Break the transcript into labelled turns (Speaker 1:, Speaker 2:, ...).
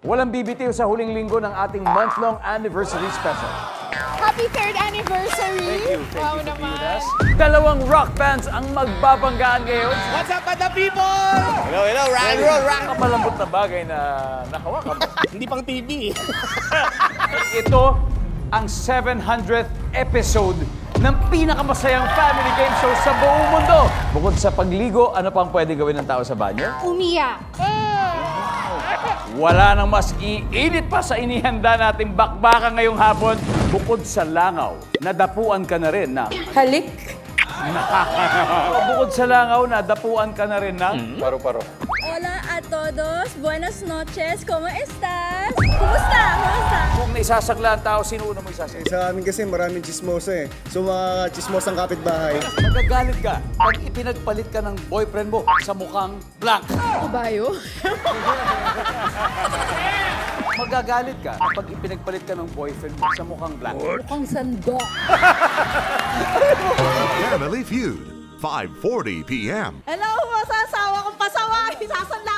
Speaker 1: Walang bibitiw sa huling linggo ng ating month-long anniversary special.
Speaker 2: Happy 3rd anniversary! Wow naman!
Speaker 1: Dalawang rock bands ang magbabanggaan ngayon.
Speaker 3: What's up, the people? Hello, rock and roll, rock.
Speaker 1: Malambot na bagay na nakawakan mo.
Speaker 3: Hindi pang TV.
Speaker 1: Ito ang 700th episode ng pinakamasayang family game show sa buong mundo. Bukod sa pagligo, ano pang pwede gawin ng tao sa banyo?
Speaker 2: Umiyak!
Speaker 1: Wala nang mas iinit pa sa inihanda nating bakbakan ngayong hapon. Bukod sa langaw, nadapuan ka na rin ng...
Speaker 2: Halik!
Speaker 1: Bukod sa langaw, nadapuan ka na rin ng... Paro-paro.
Speaker 4: Hola a todos, buenas noches, ¿cómo estás? Kumusta? Kumusta?
Speaker 1: Kung naisasagla ang tao, sino una mo isasagla?
Speaker 5: Sa amin kasi maraming chismosa eh. So mga chismosang kapitbahay.
Speaker 1: Magagalit ka pag ipinagpalit ka ng boyfriend mo sa mukhang blank.
Speaker 2: Kabayo?
Speaker 1: Magagalit ka kapag ipinagpalit ka ng boyfriend mo sa mukhang blank.
Speaker 2: Mukhang sanda.
Speaker 6: Family Feud, 5:40 p.m.
Speaker 4: Hello, masasawa kong pasaway, sasanda